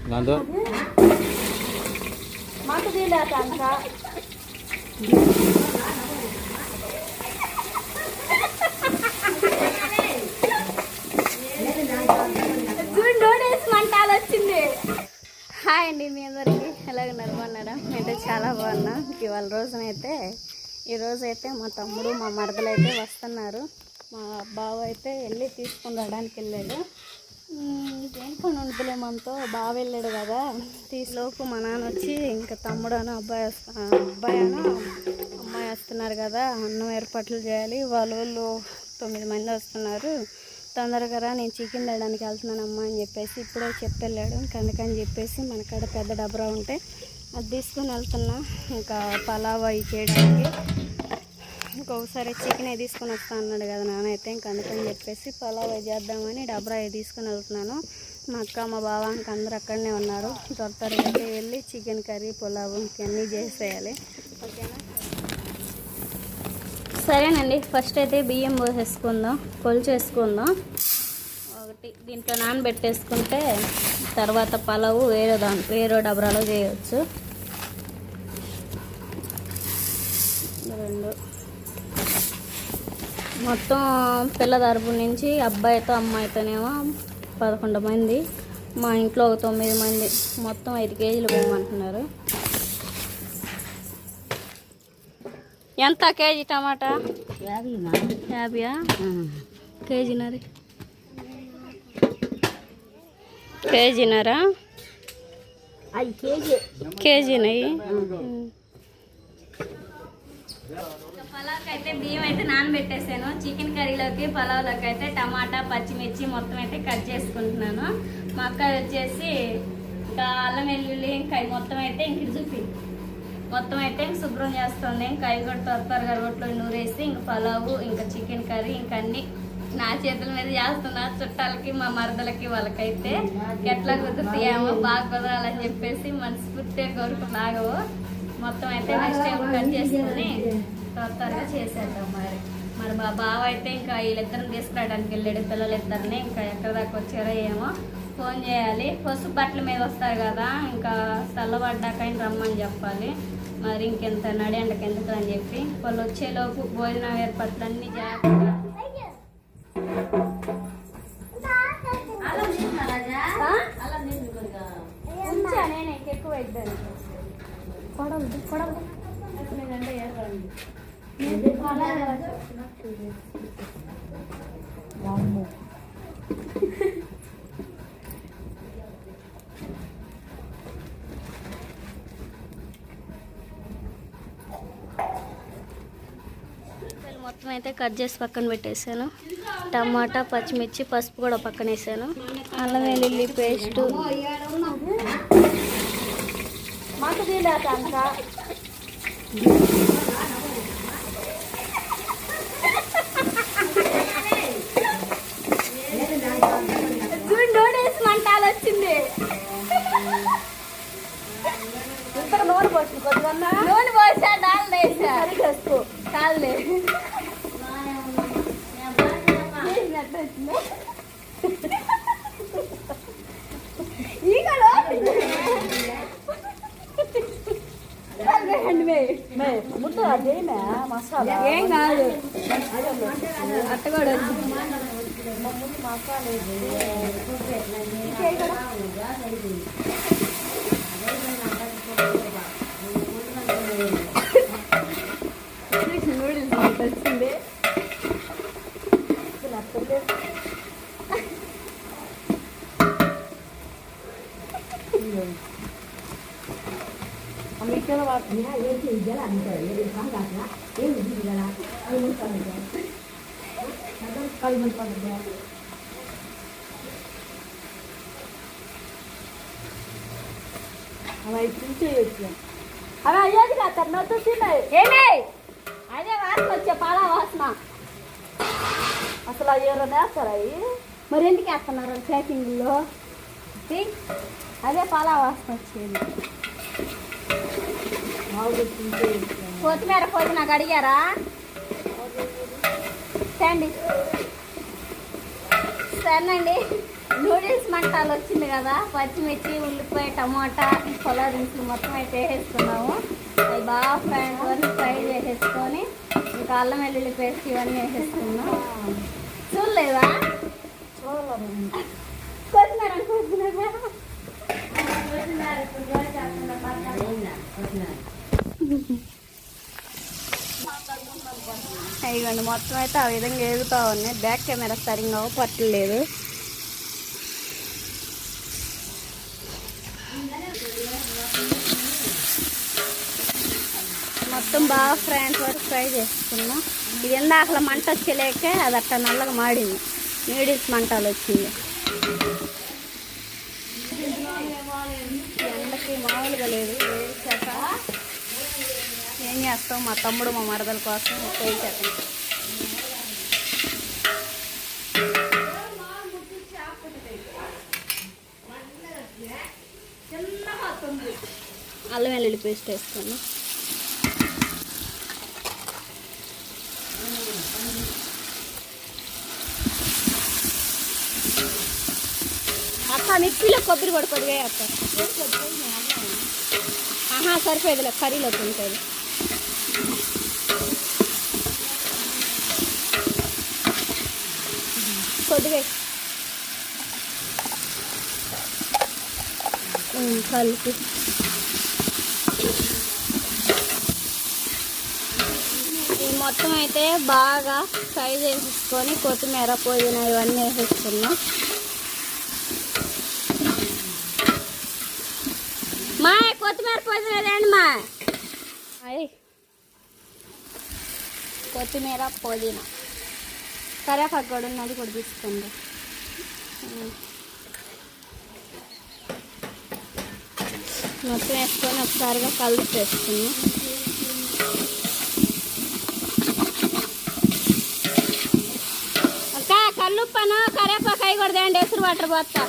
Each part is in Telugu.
Ngantuk? Mata dia datang kak. మంటాలు వచ్చింది. హాయ్ అండి, మీ అందరికి ఎలాగున్నారు? బాగున్నారా? నేనైతే చాలా బాగున్నా. ఈరోజైతే మా తమ్ముడు మా మరదలు అయితే వస్తున్నారు. మా బావ అయితే వెళ్ళి తీసుకుని రావడానికి వెళ్ళాడు. ఏం పని ఉంటుందిలే, మనతో బావ వెళ్ళాడు కదా. తీసిలోపు మా నాన్న వచ్చి ఇంకా తమ్ముడు అబ్బాయి అమ్మాయి వస్తున్నారు కదా, అన్నం ఏర్పాట్లు చేయాలి. వాళ్ళు 9 మంది వస్తున్నారు, తొందరగా రా, నేను చికెన్ తేయడానికి వెళ్తున్నానమ్మా అని చెప్పేసి ఇప్పుడే చెప్పెళ్ళాడు. అందుకని చెప్పేసి మనకాడ పెద్ద డబ్రా ఉంటే అది తీసుకుని వెళ్తున్నా. ఇంకా పలావ్ అవి చేయడానికి ఇంకొకసారి చికెన్ తీసుకొని వస్తా అన్నాడు కదా నానైతే. ఇంక అందుకని చెప్పేసి పలావ్ అవి చేద్దామని డబ్రా అవి తీసుకుని వెళ్తున్నాను. మా అక్క మా బావ ఇంక అందరూ అక్కడనే ఉన్నారు. త్వరగా అయితే వెళ్ళి చికెన్ కర్రీ పులావ్ అన్నీ చేసేయాలి. ఓకేనా? సరేనండి, ఫస్ట్ అయితే బియ్యం పోసేసుకుందాం, కొలిచేసుకుందాం. ఒకటి దీంట్లో నానబెట్టేసుకుంటే తర్వాత పలావు వేరే డబ్రాలో చేయవచ్చు. 2 మొత్తం పిల్ల తరపు నుంచి అబ్బాయితో అమ్మాయితోనేమో 11 మంది, మా ఇంట్లో 9 మంది, మొత్తం 5 కేజీలు పోమంటున్నారు. ఎంత కేజీ టమాటా? 50 కేజీనరీ, కేజీనరా? కేజీనయ్యి. పలావ్కి అయితే బియ్యం అయితే నానబెట్టేసాను. చికెన్ కర్రీలోకి పలావ్లోకి అయితే టమాటా పచ్చిమిర్చి మొత్తం అయితే కట్ చేసుకుంటున్నాను. మా అక్క వచ్చేసి ఇంకా అల్లం వెల్లుల్లి ఇంకా మొత్తం అయితే ఇంక చూపి మొత్తం అయితే ఇంక శుభ్రం చేస్తుంది. ఇంకా అవి కూడా త్వరగా రోట్లో నూరేసి ఇంక పలావు ఇంకా చికెన్ కర్రీ ఇంక అన్నీ నా చేతుల మీద చేస్తున్నా. చుట్టాలకి మా మరదలకి వాళ్ళకైతే ఎట్లా కుదురుతాయేమో, బాగా కుదరాలని చెప్పేసి మనస్ఫూర్తిగా కోరుకున్నాగవు. మొత్తం అయితే నెక్స్ట్ టైం కట్ చేసుకుని త్వరగా చేసేద్దాం. మరి మా బావ అయితే ఇంకా వీళ్ళిద్దరిని తీసుకురావడానికి వెళ్ళాడు, పిల్లలిద్దరిని. ఇంకా ఎక్కడి దాకా వచ్చారో ఏమో ఫోన్ చేయాలి. పసుపు బట్టల మీద వస్తారు కదా, ఇంకా చల్లబడ్డాక ఆయన రమ్మని చెప్పాలి. మరి ఇంకెంత నడేండకి ఎందుకు అని చెప్పి వాళ్ళు వచ్చేలోపు భోజనం ఏర్పాట్లన్నీ జాగ్రత్తగా. నేను ఎక్కువ ఇద్దాను కొడవదు నేనంటే ఏర్పడండి. మొత్తం అయితే కట్ చేసి పక్కన పెట్టేసాను. టమాటా పచ్చిమిర్చి పసుపు కూడా పక్కన వేసాను. అల్లం వెల్లుల్లి పేస్టు మంటాలు వచ్చింది. నూనె పోసి నూనె పోసా దాల్ వేసా కాదులే ఏం కాదు అట్ట కూడా నూడిల్స్ వచ్చింది. అవి అయ్యేది కదా నొత్తు తిన్నాయి ఏమే అదే వాసన వచ్చే పాల వాసన అసలు అయ్యారో వేస్తారా అవి మరి ఎందుకు వేస్తున్నారు ప్యాకింగ్లో అదే పాల వాసన వచ్చేది కొత్తిమీర పోయి నాకు అడిగారా సరేనండి నూడిల్స్ మంటాలు వచ్చింది కదా పచ్చిమిర్చి ఉల్లిపాయ టమాటా పొలా దినుసులు మొత్తం అయితే వేసేసుకున్నాము అవి బాగా ఫ్రై చేసేసుకొని ఇంకా అల్లం వెల్లుల్లి పేస్ట్ ఇవన్నీ వేసేసుకున్నాం చూడలేదా కొత్తిమీర ఇవ్వండి మొత్తం అయితే ఆ విధంగా ఎగుతూ ఉన్నాయి బ్యాక్ కెమెరా సరిగ్గా పట్టలేదు మొత్తం బాగా ఫ్రాన్స్ వరకు ఫ్రై చేసుకున్నాం ఇది ఎందాకలా మంట వచ్చేలేక అది అట్లా నల్లగా మాడింది నూడిల్స్ మంటలు వచ్చింది ఎండకి మామూలుగా లేదు వేసాక ఏం చేస్తాం మా తమ్ముడు మా మరదల కోసం వేసాక అల్లం వెల్లుల్లి పేస్ట్ వేసుకున్నాం అక్క మిక్సీలో కొబ్బరి పొడి కొద్దిగా అక్క సరిపోయేదిలే కర్రీలో ఉంటుంది కొద్దిగా కలిపి ఈ మొత్తం అయితే బాగా ఫ్రై చేసేసుకొని కొత్తిమీర పుదీనా ఇవన్నీ వేసేసుకున్నాం మా కొత్తిమీర పుదీనా లేండి మా కొత్తిమీర పుదీనా కరేపాకు కూడా ఉన్నది కూడా తీసుకోండి మొత్తం వేసుకొని ఒకసారిగా కలిపి వేసుకున్నాం అక్క కల్లుప్పను కరేపాకు అవి కూడా తేండి ఎసురు వాటర్ పోతా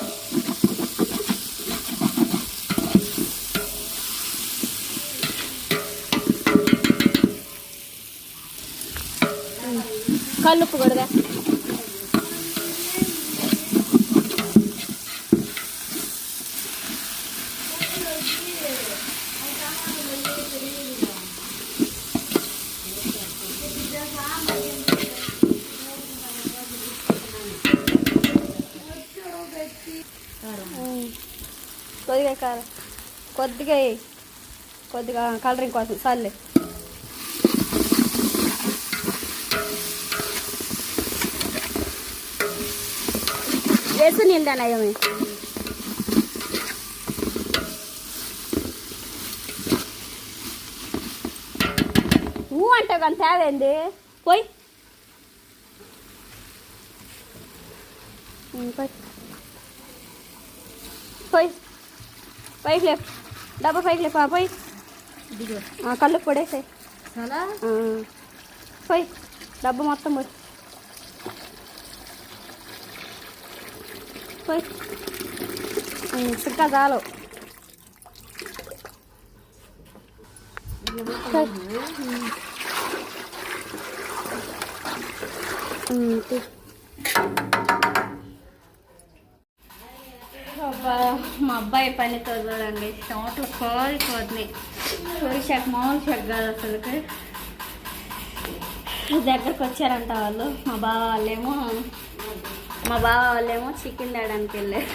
కల్లుప్పు కూడా కొద్దిగా కారం కొద్దిగా కొద్దిగా కలరింగ్ కోసం చాలే వేసు నీళ్ళదానా ఏమి అంటే కానీ తేవేంది పోయి పోయి పైకి లేపు డబ్బా పైకి లేపా పోయి కళ్ళు పొడేసాయి పోయి డబ్బా మొత్తం పోయి పోయి ఇంకా చాలు మా అబ్బాయి పనితో చూడండి టమాటలు కోరిపోతున్నాయి కోరి షాక్ మామూలు షాక్ కాదు అసలుకి దగ్గరకు వచ్చారంట వాళ్ళు మా బావ వాళ్ళేమో చికెన్ తేడానికి వెళ్ళారు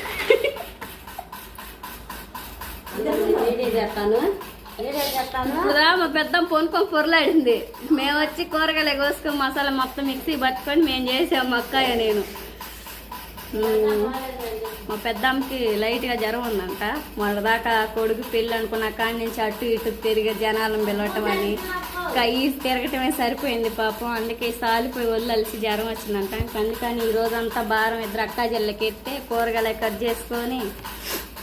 మా పెద్ద పొనుకొని పొరలాడింది మేము వచ్చి కూరగాయలు కోసుకొని మసాలా మొత్తం మిక్సీ పట్టుకొని మేము చేసాం మా అక్కయ్య నేను మా పెద్దమ్మకి లైట్గా జ్వరం ఉందంట మొదటిదాకా కొడుకు పెళ్ళి అనుకున్న కాడి నుంచి అటు ఇటు తిరిగి జనాలను పిలవటం అని ఈ తిరగటమే సరిపోయింది పాపం అందుకే సాలిపోయి ఒళ్ళు అలిసి జ్వరం వచ్చిందంట అందుకని ఈ రోజంతా భారం ఇద్దరు అక్కా చెల్లెకి ఎత్తే కూరగాయలు కట్ చేసుకొని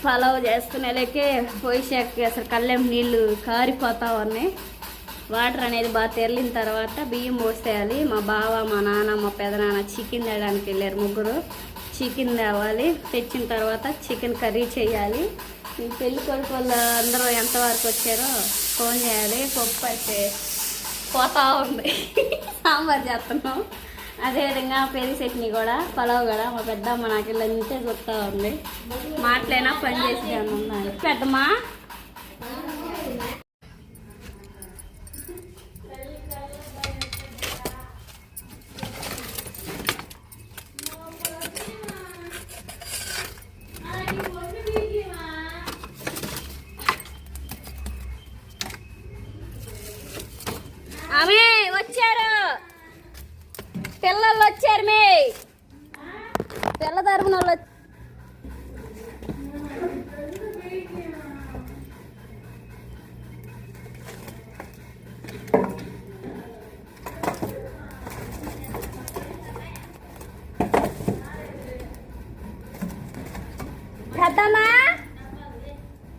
పలావ్ చేసుకునేలాకే పోయిసాక అసలు కళ్ళెం నీళ్ళు కారిపోతా ఉన్నాయి. వాటర్ అనేది బాగా తెరిలిన తర్వాత బియ్యం పోసేయాలి. మా బావ, మా నాన్న, మా పెదనాన్న చికెన్ తేయడానికి వెళ్ళారు. ముగ్గురు చికెన్ తేవాలి. తెచ్చిన తర్వాత చికెన్ కర్రీ చేయాలి. ఈ పెళ్లి కొడుకు వాళ్ళు అందరూ ఎంతవరకు వచ్చారో ఫోన్ చేయాలి. పప్పు అయితే పోతా ఉంది. సాంబార్ చేస్తున్నాం. అదేవిధంగా పెరుగు చట్నీ కూడా, పలావ్ కూడా మా పెద్దమ్మ నాకు ఇలా ఇంతే చూస్తూ ఉంది. మాటలైనా పని చేసి ఉన్నారు. పెద్దమ్మా ఆమె వచ్చారు, పిల్లలు వచ్చారు. మీ పిల్ల తరపున వాళ్ళు పెద్దమ్మా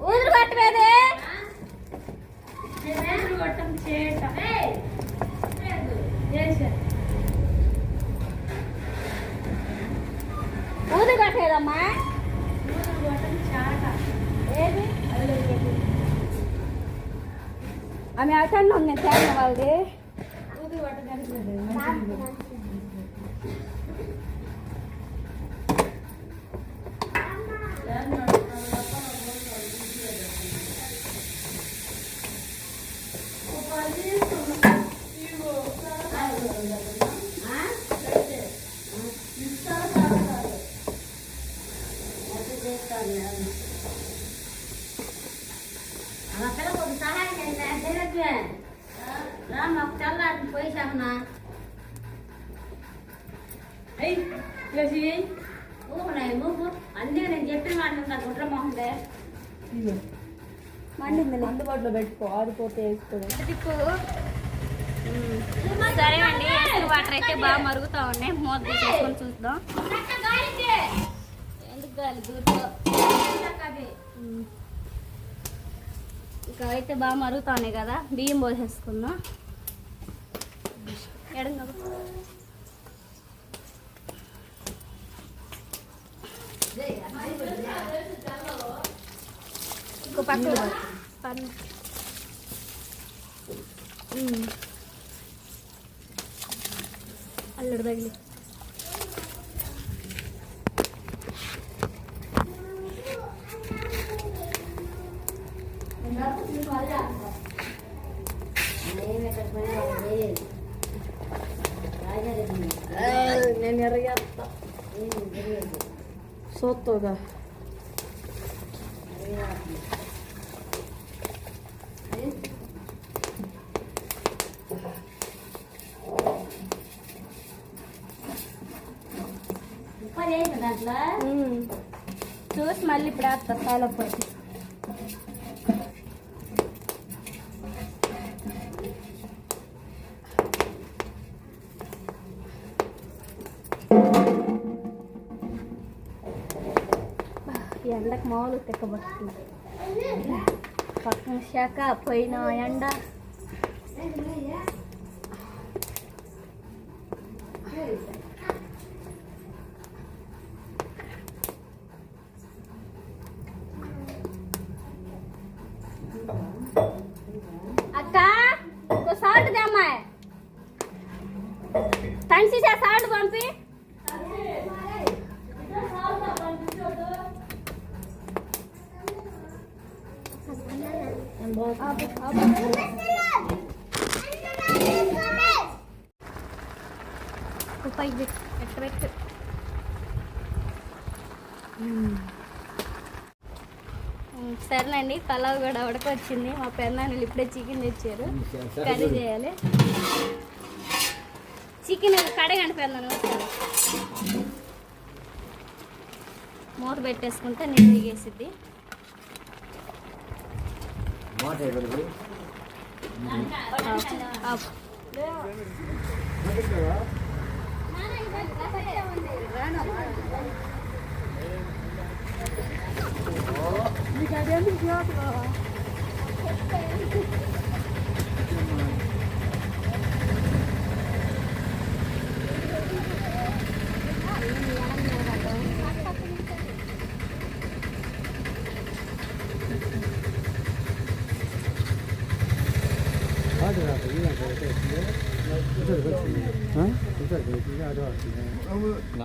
ఊదురు కొట్టమేది ఊదు కట్టేదమ్మా. ఏది ఆమె అటన్న ఉంది తేలిన వాళ్ళది. అందుబాటులో పెట్టుకో, ఆరిపోతే వేసుకోవడం. సరే అండి, ఎసురు వాటర్ అయితే బాగా మరుగుతూ ఉన్నాయి. మూత తీసుకొని చూద్దాం. ఎందుకు గాలి దూరంలో ఇంకా అయితే బాగా మరుగుతూ ఉన్నాయి కదా, బియ్యం పోసేసుకుందాం. ఎడంగా ఇంకో పక్క అల్లుడు తగిలి నేను ఎర్రగేస్తా సోత్తోగా. దాంట్లో చూసి మళ్ళీ ఇప్పుడు వేస్తా పాలపోయి. ఎండకు మామూలు తెక్కబడుతుంది. పక్కన శాఖ పోయిన ఎండ. అక్క సాల్ట్ దేమ్మా, తనిసి సాల్ట్ పంపి. పెట్టు సరేనండి, పలావ్ కూడా ఉడకొచ్చింది. మా పెద్దనాన్నలు ఇప్పుడే చికెన్ తెచ్చారు, కర్రీ చేయాలి. చికెన్ కడగండి పెద్దనాన్న. మూత పెట్టేసుకుంటే నీళ్ళు దిగేసిద్ది. 你改变目标了。他这个是一样的，这个不是这个区域，嗯，不是这个区域多少时间？